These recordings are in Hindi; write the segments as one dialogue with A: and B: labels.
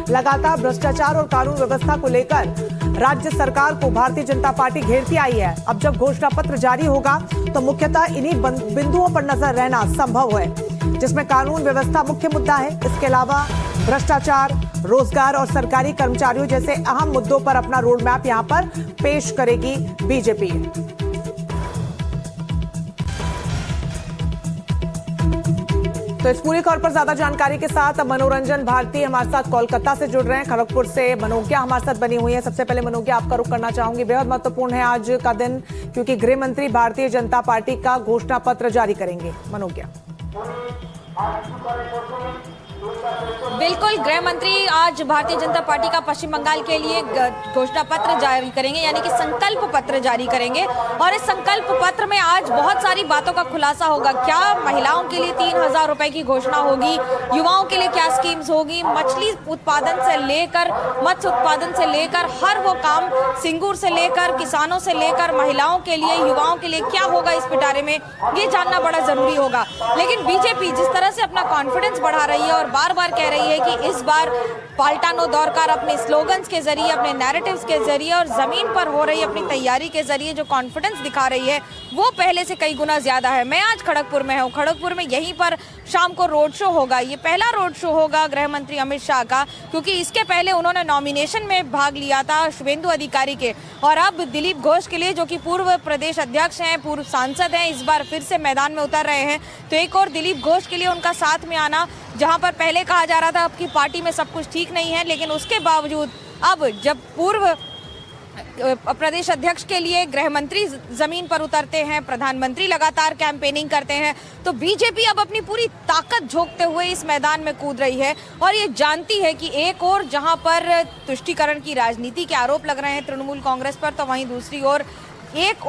A: लगातार भ्रष्टाचार और कानून व्यवस्था को लेकर राज्य सरकार को भारतीय जनता पार्टी घेरती आई है। अब जब घोषणा पत्र जारी होगा तो मुख्यतः इन्हीं बिंदुओं पर नजर रहना संभव है, जिसमें कानून व्यवस्था मुख्य मुद्दा है। इसके अलावा भ्रष्टाचार, रोजगार और सरकारी कर्मचारियों जैसे अहम मुद्दों पर अपना रोड मैप यहां पर पेश करेगी बीजेपी। तो इस पूरी खबर पर ज्यादा जानकारी के साथ मनोरंजन भारती हमारे साथ कोलकाता से जुड़ रहे हैं। खड़गपुर से मनोज्ञा हमारे साथ बनी हुई है। सबसे पहले मनोज्ञा, आपका रुख करना चाहूंगी। बेहद महत्वपूर्ण है आज का दिन, क्योंकि गृह मंत्री भारतीय जनता पार्टी का घोषणा पत्र जारी करेंगे। मनोज्ञा।
B: बिल्कुल, गृह मंत्री आज भारतीय जनता पार्टी का पश्चिम बंगाल के लिए घोषणा पत्र जारी करेंगे, यानी कि संकल्प पत्र जारी करेंगे। और इस संकल्प पत्र में आज बहुत सारी बातों का खुलासा होगा। क्या महिलाओं के लिए 3,000 रुपए की घोषणा होगी, युवाओं के लिए क्या स्कीम्स होगी, मछली उत्पादन से लेकर मत्स्य उत्पादन से लेकर हर वो काम, सिंगूर से लेकर किसानों से लेकर महिलाओं के लिए, युवाओं के लिए क्या होगा इस पिटारे में, ये जानना बड़ा जरूरी होगा। लेकिन बीजेपी जिस तरह से अपना कॉन्फिडेंस बढ़ा रही है और बार बार कह रही है कि इस बार पाल्टानो दौरकार अपने स्लोगन्स के जरिए, अपने नैरेटिव्स के जरिए और जमीन पर हो रही अपनी तैयारी के जरिए जो कॉन्फिडेंस दिखा रही है वो पहले से कई गुना ज्यादा है। मैं आज खड़गपुर में हूँ। खड़गपुर में यहीं पर शाम को रोड शो होगा। ये पहला रोड शो होगा गृह मंत्री अमित शाह का, क्योंकि इसके पहले उन्होंने नॉमिनेशन में भाग लिया था शुभेंदु अधिकारी के, और अब दिलीप घोष के लिए, जो कि पूर्व प्रदेश अध्यक्ष हैं, पूर्व सांसद हैं, इस बार फिर से मैदान में उतर रहे हैं। तो एक और दिलीप घोष के लिए उनका साथ में आना, जहां पर पहले कहा जा रहा था आपकी पार्टी में सब कुछ ठीक नहीं है, लेकिन उसके बावजूद अब जब पूर्व प्रदेश अध्यक्ष के लिए गृह मंत्री जमीन पर उतरते हैं, प्रधानमंत्री लगातार कैंपेनिंग करते हैं, तो बीजेपी अब अपनी पूरी ताकत झोंकते हुए इस मैदान में कूद रही है। और ये जानती है कि एक और जहां पर तुष्टीकरण की राजनीति के आरोप लग रहे हैं तृणमूल कांग्रेस पर, तो वहीं दूसरी ओर एक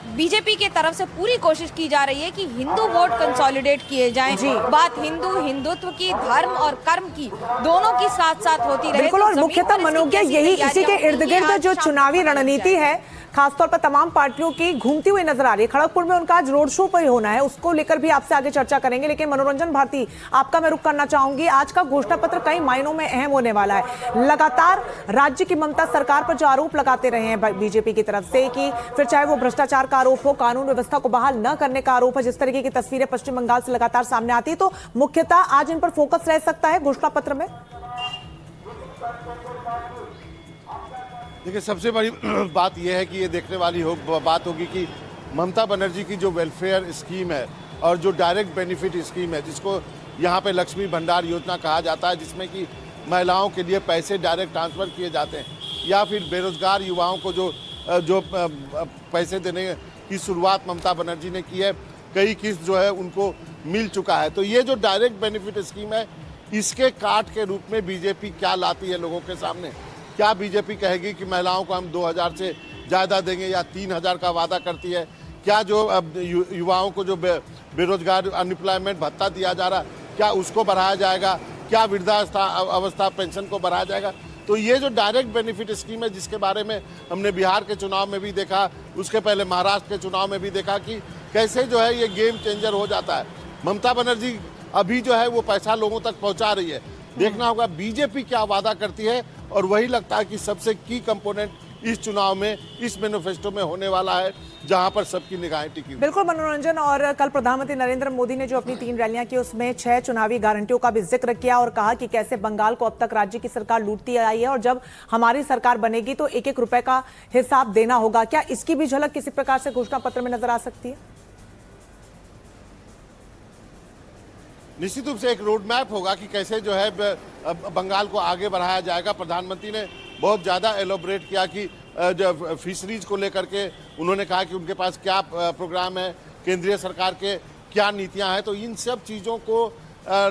B: बीजेपी के तरफ से पूरी कोशिश की जा रही है कि हिंदू वोट कंसोलिडेट किए जाएं। बात हिंदुत्व की, धर्म और कर्म की, दोनों की साथ साथ होती रहे।
A: बिल्कुल, और मुख्यतः मनोज्ञा यही इसी के इर्द गिर्द जो चुनावी रणनीति है खासतौर पर तमाम पार्टियों की घूमती हुई नजर आ रही है। खड़गपुर में उनका आज रोड शो पर ही होना है, उसको लेकर भी आपसे आगे चर्चा करेंगे। लेकिन मनोरंजन भारती, आपका मैं रुख करना चाहूंगी। आज का घोषणा पत्र कई मायनों में अहम होने वाला है। लगातार राज्य की ममता सरकार पर जो आरोप लगाते रहे हैं बीजेपी की तरफ से, कि फिर चाहे वो भ्रष्टाचार का आरोप हो, कानून व्यवस्था को बहाल न करने का आरोप है, जिस तरीके की तस्वीरें पश्चिम बंगाल से लगातार सामने आती है, तो मुख्यतः आज इन पर फोकस रह सकता है घोषणा पत्र में।
C: देखिए, सबसे बड़ी बात यह है कि ये देखने वाली बात होगी कि ममता बनर्जी की जो वेलफेयर स्कीम है और जो डायरेक्ट बेनिफिट स्कीम है, जिसको यहाँ पे लक्ष्मी भंडार योजना कहा जाता है, जिसमें कि महिलाओं के लिए पैसे डायरेक्ट ट्रांसफ़र किए जाते हैं, या फिर बेरोजगार युवाओं को जो पैसे देने की शुरुआत ममता बनर्जी ने की है, कई किस्त जो है उनको मिल चुका है। तो ये जो डायरेक्ट बेनिफिट स्कीम है, इसके काट के रूप में बीजेपी क्या लाती है लोगों के सामने? क्या बीजेपी कहेगी कि महिलाओं को हम 2,000 से ज़्यादा देंगे, या 3,000 का वादा करती है? क्या जो युवाओं को जो बेरोजगार अनएम्प्लॉयमेंट भत्ता दिया जा रहा, क्या उसको बढ़ाया जाएगा? क्या वृद्धावस्था पेंशन को बढ़ाया जाएगा? तो ये जो डायरेक्ट बेनिफिट स्कीम है, जिसके बारे में हमने बिहार के चुनाव में भी देखा, उसके पहले महाराष्ट्र के चुनाव में भी देखा कि कैसे जो है ये गेम चेंजर हो जाता है। ममता बनर्जी अभी जो है वो पैसा लोगों तक पहुंचा रही है। देखना होगा बीजेपी क्या वादा करती है, और वही लगता है कि सबसे की कंपोनेंट इस चुनाव में, इस मैनिफेस्टो में होने वाला है, जहां पर सबकी निगाहें टिकी।
A: बिल्कुल मनोरंजन, और कल प्रधानमंत्री नरेंद्र मोदी ने जो अपनी 3 रैलियां की, उसमें 6 चुनावी गारंटियों का भी जिक्र किया और कहा कि कैसे बंगाल को अब तक राज्य की सरकार लूटती आई है, और जब हमारी सरकार बनेगी तो एक एक रुपए का हिसाब देना होगा। क्या इसकी भी झलक किसी प्रकार से घोषणा पत्र में नजर आ सकती है?
C: निश्चित रूप से एक रोड मैप होगा कि कैसे जो है बंगाल को आगे बढ़ाया जाएगा। प्रधानमंत्री ने बहुत ज़्यादा एलोबरेट किया कि जो फिशरीज को लेकर के उन्होंने कहा कि उनके पास क्या प्रोग्राम है, केंद्रीय सरकार के क्या नीतियां हैं। तो इन सब चीज़ों को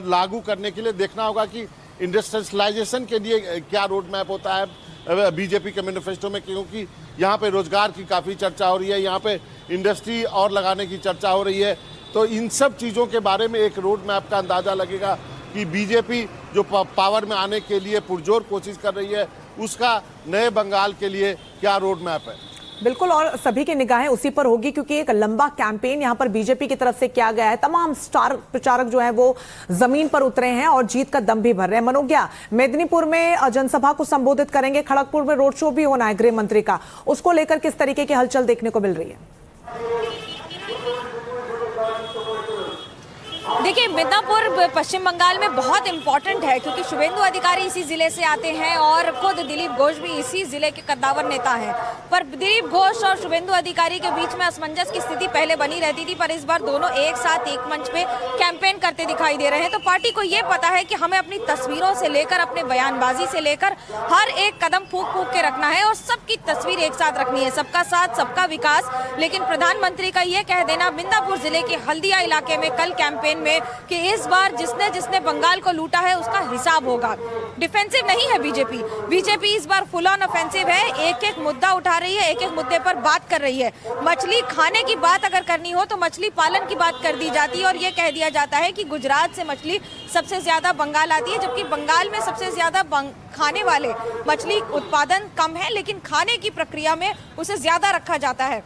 C: लागू करने के लिए देखना होगा कि इंडस्ट्रियलाइजेशन के लिए क्या रोड मैप होता है बीजेपी के मैनिफेस्टो में, क्योंकि यहाँ पे रोजगार की काफ़ी चर्चा हो रही है, यहाँ पे इंडस्ट्री और लगाने की चर्चा हो रही है। तो इन सब चीज़ों के बारे में एक रोड मैप का अंदाज़ा लगेगा कि बीजेपी जो पावर में आने के लिए पुरजोर कोशिश कर रही है, उसका नए बंगाल के लिए क्या रोड मैप है।
A: बिल्कुल, और सभी की निगाहें उसी पर होगी क्योंकि एक लंबा कैंपेन यहां पर बीजेपी की तरफ से किया गया है। तमाम स्टार प्रचारक जो हैं वो जमीन पर उतरे हैं और जीत का दम भी भर रहे हैं। मनोज्ञा, मेदिनीपुर में जनसभा को संबोधित करेंगे, खड़गपुर में रोड शो भी होना है गृह मंत्री का, उसको लेकर किस तरीके की हलचल देखने को मिल रही है?
B: देखिए, मिदनापुर पश्चिम बंगाल में बहुत इंपॉर्टेंट है क्योंकि शुभेंदु अधिकारी इसी जिले से आते हैं और खुद दिलीप घोष भी इसी जिले के कद्दावर नेता हैं। पर दिलीप घोष और शुभेंदु अधिकारी के बीच में असमंजस की स्थिति पहले बनी रहती थी, पर इस बार दोनों एक साथ एक मंच पे कैंपेन करते दिखाई दे रहे हैं। तो पार्टी को ये पता है कि हमें अपनी तस्वीरों से लेकर अपने बयानबाजी से लेकर हर एक कदम फूंक फूंक के रखना है और सबकी तस्वीर एक साथ रखनी है, सबका साथ सबका विकास। लेकिन प्रधानमंत्री का ये कह देना मिदनापुर जिले के हल्दिया इलाके में कल कैंपेन में कि इस बार जिसने जिसने बंगाल को लूटा है उसका हिसाब होगा। डिफेंसिव नहीं है बीजेपी इस बार फुल ऑन ऑफेंसिव है, एक एक मुद्दा उठा रही है, एक एक मुद्दे पर बात कर रही है। मछली खाने की बात अगर करनी हो तो मछली पालन की बात कर दी जाती है और ये कह दिया जाता है कि गुजरात से मछली सबसे ज्यादा बंगाल आती है, जबकि बंगाल में सबसे ज्यादा खाने वाले मछली उत्पादन कम है लेकिन खाने की प्रक्रिया में उसे ज्यादा रखा जाता है।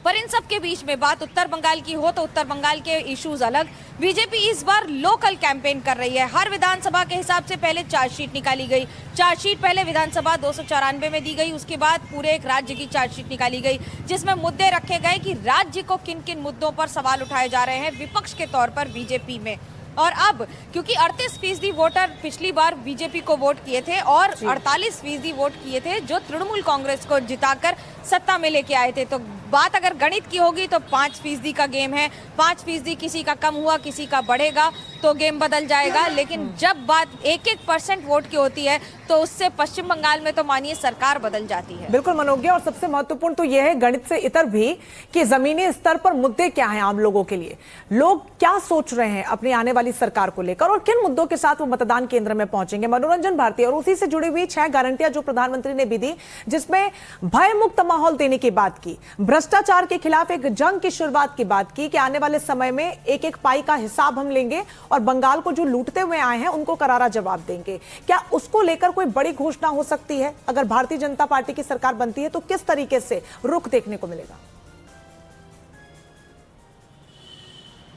B: पर इन सब के बीच में बात उत्तर बंगाल की हो तो उत्तर बंगाल के इश्यूज अलग। बीजेपी इस बार लोकल कैंपेन कर रही है। हर विधानसभा के हिसाब से पहले चार्जशीट निकाली गई। चार्जशीट पहले विधानसभा 294 में दी गई, उसके बाद पूरे एक राज्य की चार्जशीट निकाली गई जिसमें मुद्दे रखे गए कि राज्य को किन किन मुद्दों पर सवाल उठाए जा रहे हैं विपक्ष के तौर पर बीजेपी में। और अब क्योंकि 38% वोटर पिछली बार बीजेपी को वोट किए थे और 48% वोट किए थे जो तृणमूल कांग्रेस को जिताकर सत्ता में लेके आए थे, तो बात अगर गणित की होगी तो 5% का गेम है। 5% किसी का कम हुआ किसी का बढ़ेगा तो गेम बदल जाएगा, लेकिन जब बात 1-1% वोट की होती है तो उससे पश्चिम बंगाल में तो मानिए सरकार बदल जाती है।
A: बिल्कुल मनोज्ञा, और सबसे महत्वपूर्ण तो यह है गणित से इतर भी कि जमीनी स्तर पर मुद्दे क्या हैं आम लोगों के लिए, लोग क्या सोच रहे हैं अपनी आने वाली सरकार को लेकर और किन मुद्दों के साथ वो मतदान केंद्र में पहुंचेंगे। मनोरंजन भारती और उसी से जुड़ी हुई 6 गारंटियां जो प्रधानमंत्री ने भी दी, जिसमें भय मुक्त माहौल देने की बात की, भ्रष्टाचार के खिलाफ एक जंग की शुरुआत की बात की कि आने वाले समय में एक एक पाई का हिसाब हम लेंगे और बंगाल को जो लूटते हुए आए हैं उनको करारा जवाब देंगे। क्या उसको लेकर कोई बड़ी घोषणा हो सकती है? अगर भारतीय जनता पार्टी की सरकार बनती है तो किस तरीके से रुख देखने को मिलेगा?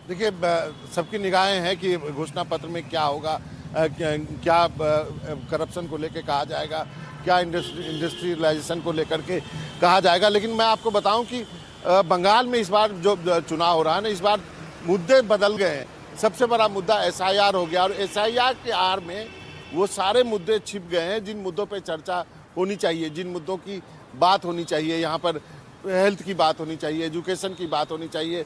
C: देखिए, सबकी निगाहें हैं कि घोषणा पत्र में क्या होगा, क्या करप्शन को लेकर कहा जाएगा, क्या इंडस्ट्रियलाइजेशन को लेकर के कहा जाएगा। लेकिन मैं आपको बताऊं कि बंगाल में इस बार जो चुनाव हो रहा है ना, इस बार मुद्दे बदल गए हैं। सबसे बड़ा मुद्दा SIR हो गया और SIR के आड़ में वो सारे मुद्दे छिप गए हैं जिन मुद्दों पे चर्चा होनी चाहिए, जिन मुद्दों की बात होनी चाहिए। यहाँ पर हेल्थ की बात होनी चाहिए, एजुकेशन की बात होनी चाहिए,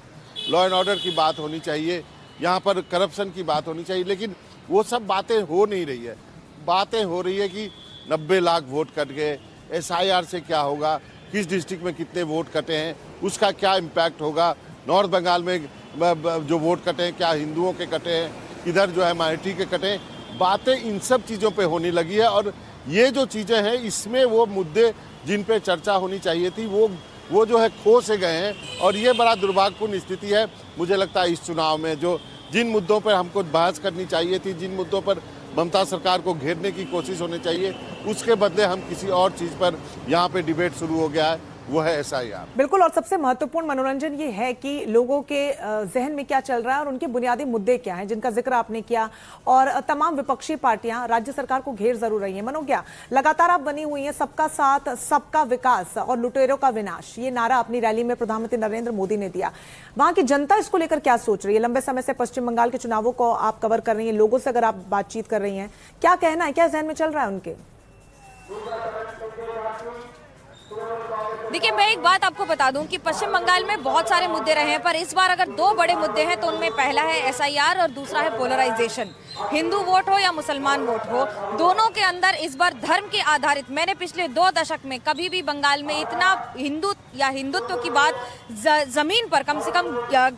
C: लॉ एंड ऑर्डर की बात होनी चाहिए, यहाँ पर करप्शन की बात होनी चाहिए, लेकिन वो सब बातें हो नहीं रही है। बातें हो रही है कि 90 लाख वोट कट गए, SIR से क्या होगा, किस डिस्ट्रिक्ट में कितने वोट कटे हैं, उसका क्या इम्पैक्ट होगा, नॉर्थ बंगाल में जो वोट कटे हैं क्या हिंदुओं के कटे हैं, इधर जो है माइनॉरिटी के कटे हैं। बातें इन सब चीज़ों पे होने लगी है और ये जो चीज़ें हैं इसमें वो मुद्दे जिन पे चर्चा होनी चाहिए थी वो जो है खो से गए हैं और ये बड़ा दुर्भाग्यपूर्ण स्थिति है। मुझे लगता है इस चुनाव में जिन मुद्दों पर हमको बहस करनी चाहिए थी, जिन मुद्दों पर ममता सरकार को घेरने की कोशिश होनी चाहिए, उसके बदले हम किसी और चीज़ पर यहाँ पे डिबेट शुरू हो गया है, वो है SIR।
A: बिल्कुल, और सबसे महत्वपूर्ण मनोरंजन ये है कि लोगों के जहन में क्या चल रहा है और उनके बुनियादी मुद्दे क्या हैं जिनका जिक्र आपने किया, और तमाम विपक्षी पार्टियां राज्य सरकार को घेर जरूर रही हैं। मनोज्ञा, लगातार आप बनी हुई हैं सबका साथ सबका विकास और लुटेरों का विनाश, ये नारा अपनी रैली में प्रधानमंत्री नरेंद्र मोदी ने दिया। वहां की जनता इसको लेकर क्या सोच रही है? लंबे समय से पश्चिम बंगाल के चुनावों को आप कवर कर रही हैं, लोगों से अगर आप बातचीत कर रही हैं, क्या कहना है, क्या जहन में चल रहा है उनके?
B: देखिए, मैं एक बात आपको बता दूं कि पश्चिम बंगाल में बहुत सारे मुद्दे रहे हैं, पर इस बार अगर 2 बड़े मुद्दे हैं तो उनमें पहला है SIR और दूसरा है पोलराइजेशन। हिंदू वोट हो या मुसलमान वोट हो, दोनों के अंदर इस बार धर्म के आधारित, मैंने पिछले 2 दशक में कभी भी बंगाल में इतना हिंदुत्व की बात जमीन पर कम से कम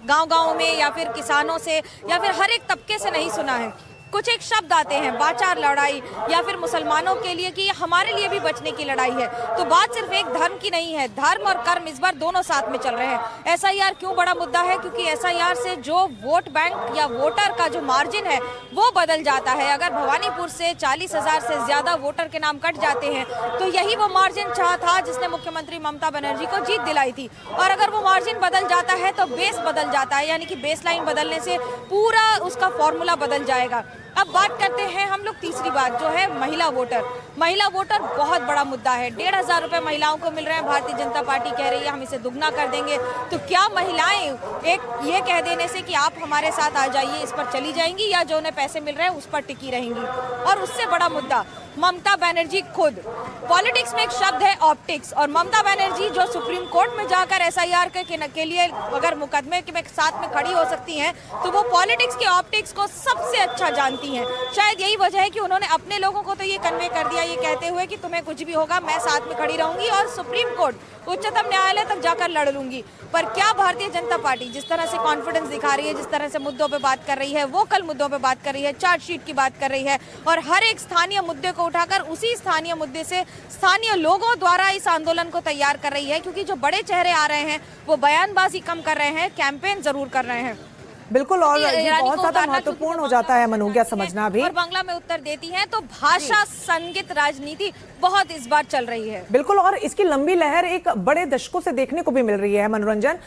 B: गाँव में या फिर किसानों से या फिर हर एक तबके से नहीं सुना है। कुछ एक शब्द आते हैं, बाचार लड़ाई या फिर मुसलमानों के लिए कि हमारे लिए भी बचने की लड़ाई है। तो बात सिर्फ एक धर्म की नहीं है, धर्म और कर्म इस बार दोनों साथ में चल रहे हैं। एसआईआर क्यों बड़ा मुद्दा है? क्योंकि एसआईआर से जो वोट बैंक या वोटर का जो मार्जिन है वो बदल जाता है। अगर भवानीपुर से 40,000 से ज्यादा वोटर के नाम कट जाते हैं तो यही वो मार्जिन था जिसने मुख्यमंत्री ममता बनर्जी को जीत दिलाई थी। और अगर वो मार्जिन बदल जाता है तो बेस बदल जाता है, यानी कि बेस लाइन बदलने से पूरा उसका फॉर्मूला बदल जाएगा। अब बात करते हैं हम लोग तीसरी बात, जो है महिला वोटर। महिला वोटर बहुत बड़ा मुद्दा है। 1,500 रुपए महिलाओं को मिल रहे हैं। भारतीय जनता पार्टी कह रही है हम इसे दुगना कर देंगे। तो क्या महिलाएं एक ये कह देने से कि आप हमारे साथ आ जाइए इस पर चली जाएंगी, या जो उन्हें पैसे मिल रहे हैं उस पर टिकी रहेंगी? और उससे बड़ा मुद्दा, ममता बनर्जी खुद, पॉलिटिक्स में एक शब्द है ऑप्टिक्स, और ममता बनर्जी जो सुप्रीम कोर्ट में जाकर एसआईआर के लिए अगर मुकदमे के साथ में खड़ी हो सकती हैं तो वो पॉलिटिक्स के ऑप्टिक्स को सबसे अच्छा जानती हैं। शायद यही वजह है कि उन्होंने अपने लोगों को तो ये कन्वे कर दिया, ये कहते हुए कि तुम्हें कुछ भी होगा मैं साथ में खड़ी रहूंगी और सुप्रीम कोर्ट, उच्चतम न्यायालय तक जाकर लड़ लूंगी। पर क्या भारतीय जनता पार्टी जिस तरह से कॉन्फिडेंस दिखा रही है, जिस तरह से मुद्दों पे बात कर रही है, वोकल मुद्दों पे बात कर रही है, चार्जशीट की बात कर रही है, और हर एक स्थानीय मुद्दे को उठाकर उसी स्थानीय मुद्दे से स्थानीय लोगों द्वारा इस आंदोलन को तैयार कर रही है, क्योंकि जो बड़े चेहरे आ रहे हैं वो बयानबाजी कम कर रहे हैं, कैंपेन जरूर कर रहे हैं।
A: बिल्कुल, और ये बहुत ज्यादा महत्वपूर्ण हो जाता है मनोज्ञा समझना भी।
B: और बांग्ला में उत्तर देती हैं, तो भाषा संगीत राजनीति बहुत इस बार चल रही है।
A: बिल्कुल, और इसकी लंबी लहर एक बड़े दशकों से देखने को भी मिल रही है। मनोरंजन,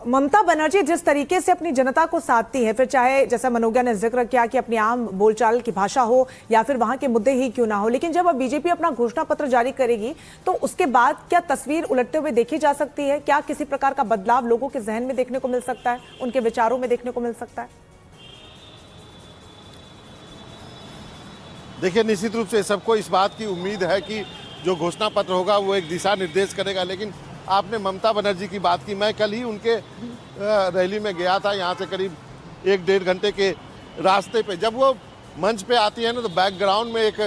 A: ममता बनर्जी जिस तरीके से अपनी जनता को साधती है, फिर चाहे जैसा मनोज्ञा ने जिक्र किया कि अपनी आम बोलचाल की भाषा हो या फिर वहां के मुद्दे ही क्यों ना हो, लेकिन जब अब बीजेपी अपना घोषणा पत्र जारी करेगी तो उसके बाद क्या तस्वीर उलटते हुए देखी जा सकती है? क्या किसी प्रकार का बदलाव लोगों के जहन में देखने को मिल सकता है, उनके विचारों में देखने को मिल सकता है?
C: देखिए, निश्चित रूप से सबको इस बात की उम्मीद है कि जो घोषणा पत्र होगा वो एक दिशा निर्देश करेगा। लेकिन आपने ममता बनर्जी की बात की, मैं कल ही उनके रैली में गया था, यहाँ से करीब 1-1.5 घंटे के रास्ते पे। जब वो मंच पे आती है ना तो बैकग्राउंड में एक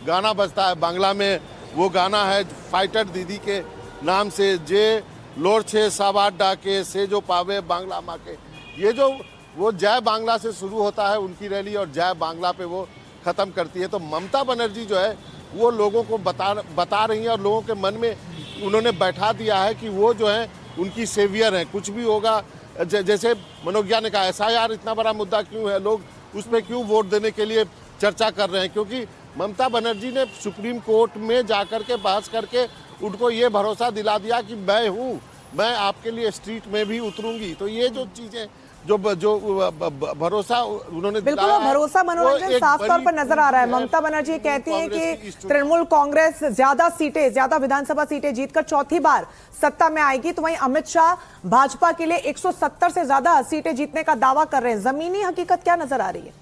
C: गाना बजता है बांग्ला में। वो गाना है फाइटर दीदी के नाम से, जे लोर छे साबाद डाके से जो पावे बांग्ला माँ के। ये जो वो जय बांग्ला से शुरू होता है उनकी रैली और जय बांग्ला पे वो ख़त्म करती है। तो ममता बनर्जी जो है वो लोगों को बता रही हैं और लोगों के मन में उन्होंने बैठा दिया है कि वो जो है उनकी सेवियर हैं। कुछ भी होगा, जैसे मनोज्ञा ने कहा, एसआईआर इतना बड़ा मुद्दा क्यों है, लोग उस पर क्यों वोट देने के लिए चर्चा कर रहे हैं? क्योंकि ममता बनर्जी ने सुप्रीम कोर्ट में जाकर के बहस करके उनको ये भरोसा दिला दिया कि मैं हूँ, मैं आपके लिए स्ट्रीट में भी उतरूंगी। तो ये जो चीज़ें जो भरोसा उन्होंने
A: बिल्कुल, भरोसा मनोरंजन साफ तौर पर नजर आ रहा है। ममता बनर्जी कहती हैं कि तृणमूल कांग्रेस ज्यादा विधानसभा सीटें जीतकर चौथी बार सत्ता में आएगी, तो वहीं अमित शाह भाजपा के लिए 170 से ज्यादा सीटें जीतने का दावा कर रहे हैं। जमीनी हकीकत क्या नजर आ रही है?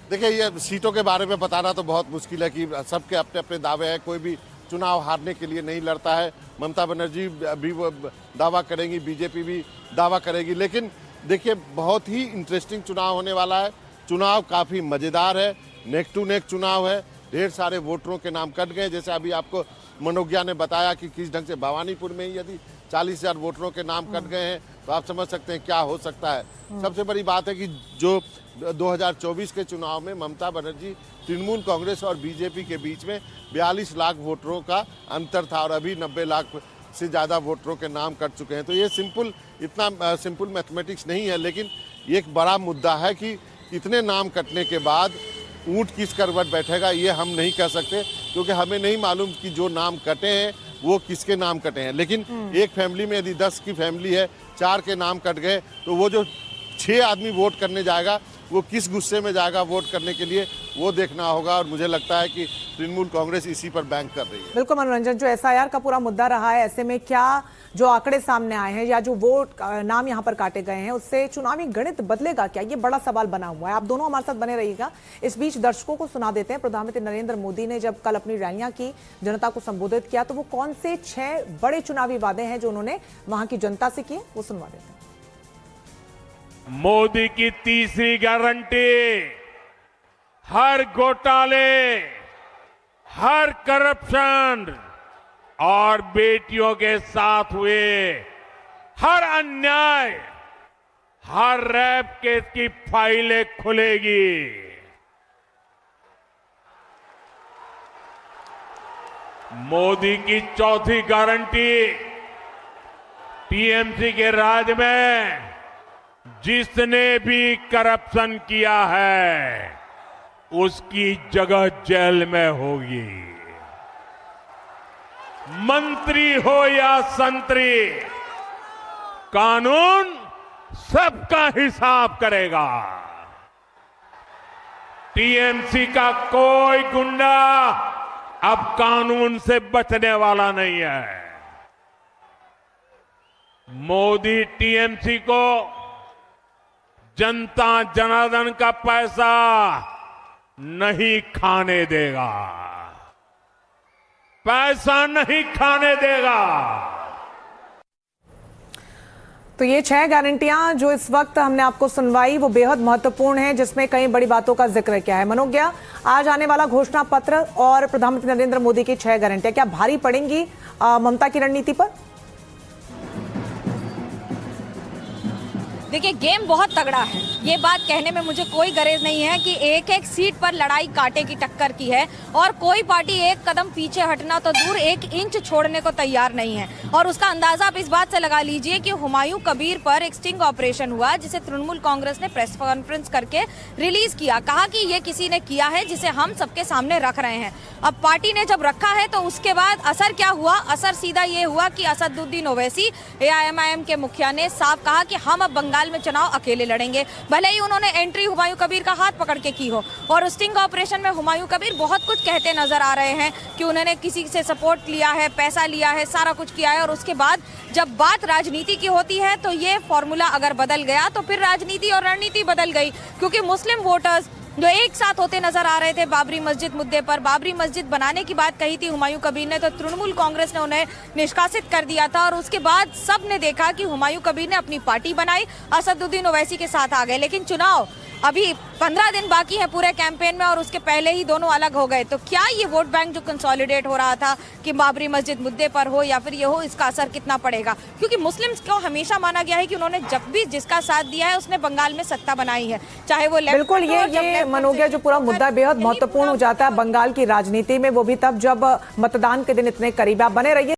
C: देखिए, ये सीटों के बारे में बताना तो बहुत मुश्किल है कि सबके अपने अपने दावे हैं। कोई भी चुनाव हारने के लिए नहीं लड़ता है। ममता बनर्जी भी वो दावा करेंगी, बीजेपी भी दावा करेगी। लेकिन देखिए, बहुत ही इंटरेस्टिंग चुनाव होने वाला है। चुनाव काफ़ी मज़ेदार है, नेक टू नेक चुनाव है। ढेर सारे वोटरों के नाम कट गए। जैसे अभी आपको मनोज्ञा ने बताया कि किस ढंग से भवानीपुर में ही यदि 40,000 वोटरों के नाम कट गए हैं तो आप समझ सकते हैं क्या हो सकता है। सबसे बड़ी बात है कि जो 2024 के चुनाव में ममता बनर्जी, तृणमूल कांग्रेस और बीजेपी के बीच में 42 लाख वोटरों का अंतर था और अभी 90 लाख से ज़्यादा वोटरों के नाम कट चुके हैं। तो ये इतना सिंपल मैथमेटिक्स नहीं है, लेकिन एक बड़ा मुद्दा है कि इतने नाम कटने के बाद ऊंट किस करवट बैठेगा ये हम नहीं कह सकते, क्योंकि हमें नहीं मालूम कि जो नाम कटे हैं वो किसके नाम कटे हैं। लेकिन एक फैमिली में यदि 10 की फैमिली है, 4 के नाम कट गए, तो वो जो 6 आदमी वोट करने जाएगा वो किस गुस्से में जाएगा वोट करने के लिए, वो देखना होगा। और मुझे लगता है कि तृणमूल कांग्रेस इसी पर बैंक कर रही है।
A: बिल्कुल मनोरंजन, जो एसआईआर का पूरा मुद्दा रहा है, ऐसे में क्या जो आंकड़े सामने आए हैं या जो वोट नाम यहाँ पर काटे गए हैं उससे चुनावी गणित बदलेगा क्या? ये बड़ा सवाल बना हुआ है। आप दोनों हमारे साथ बने रहिएगा। इस बीच दर्शकों को सुना देते हैं, प्रधानमंत्री नरेंद्र मोदी ने जब कल अपनी रैलियां की, जनता को संबोधित किया, तो वो कौन से 6 बड़े चुनावी वादे हैं जो उन्होंने वहां की जनता से किए, वो सुनवा देते हैं।
D: मोदी की तीसरी गारंटी, हर घोटाले, हर करप्शन और बेटियों के साथ हुए हर अन्याय हर रैप केस की फाइलें खुलेगी। मोदी की चौथी गारंटी, टीएमसी के राज में जिसने भी करप्शन किया है उसकी जगह जेल में होगी। मंत्री हो या संतरी, कानून सबका हिसाब करेगा। टीएमसी का कोई गुंडा अब कानून से बचने वाला नहीं है। मोदी टीएमसी को जनता जनार्दन का पैसा नहीं खाने देगा, पैसा नहीं खाने देगा।
A: तो ये 6 गारंटियां जो इस वक्त हमने आपको सुनवाई वो बेहद महत्वपूर्ण है, जिसमें कई बड़ी बातों का जिक्र किया है। मनोज्ञा, आज आने वाला घोषणा पत्र और प्रधानमंत्री नरेंद्र मोदी की 6 गारंटियां क्या भारी पड़ेंगी ममता की रणनीति पर?
B: देखिए, गेम बहुत तगड़ा है, ये बात कहने में मुझे कोई गरेज नहीं है कि एक एक सीट पर लड़ाई कांटे की टक्कर की है और कोई पार्टी एक कदम पीछे हटना तो दूर 1 इंच छोड़ने को तैयार नहीं है। और उसका अंदाजा आप इस बात से लगा लीजिए कि हुमायूं कबीर पर एक स्टिंग ऑपरेशन हुआ, जिसे तृणमूल कांग्रेस ने प्रेस कॉन्फ्रेंस करके रिलीज किया, कहा कि ये किसी ने किया है जिसे हम सबके सामने रख रहे हैं। अब पार्टी ने जब रखा है तो उसके बाद असर क्या हुआ? असर सीधा ये हुआ कि असदुद्दीन ओवैसी एआईएमआईएम के मुखिया ने साफ कहा कि हम अब बंगाल में चुनाव अकेले लड़ेंगे, भले ही उन्होंने एंट्री हुमायूं कबीर का हाथ पकड़ के की हो। और स्टिंग ऑपरेशन में हुमायूं कबीर बहुत कुछ कहते नजर आ रहे हैं कि उन्होंने किसी से सपोर्ट लिया है, पैसा लिया है, सारा कुछ किया है। और उसके बाद जब बात राजनीति की होती है तो ये फॉर्मूला अगर बदल गया तो फिर राजनीति और रणनीति बदल गई, क्योंकि मुस्लिम वोटर्स जो एक साथ होते नजर आ रहे थे बाबरी मस्जिद मुद्दे पर, बाबरी मस्जिद बनाने की बात कही थी हुमायूं कबीर ने, तो तृणमूल कांग्रेस ने उन्हें निष्कासित कर दिया था। और उसके बाद सब ने देखा कि हुमायूं कबीर ने अपनी पार्टी बनाई, असदुद्दीन ओवैसी के साथ आ गए। लेकिन चुनाव अभी 15 दिन बाकी है पूरे कैंपेन में और उसके पहले ही दोनों अलग हो गए। तो क्या ये वोट बैंक जो कंसोलिडेट हो रहा था कि बाबरी मस्जिद मुद्दे पर हो या फिर ये हो, इसका असर कितना पड़ेगा? क्योंकि मुस्लिम्स को हमेशा माना गया है कि उन्होंने जब भी जिसका साथ दिया है उसने बंगाल में सत्ता बनाई है, चाहे वो
A: बिल्कुल। ये मनोज्ञा, जो पूरा मुद्दा बेहद महत्वपूर्ण हो जाता है बंगाल की राजनीति में, वो भी तब जब मतदान के दिन इतने करीब। आप बने रहिए।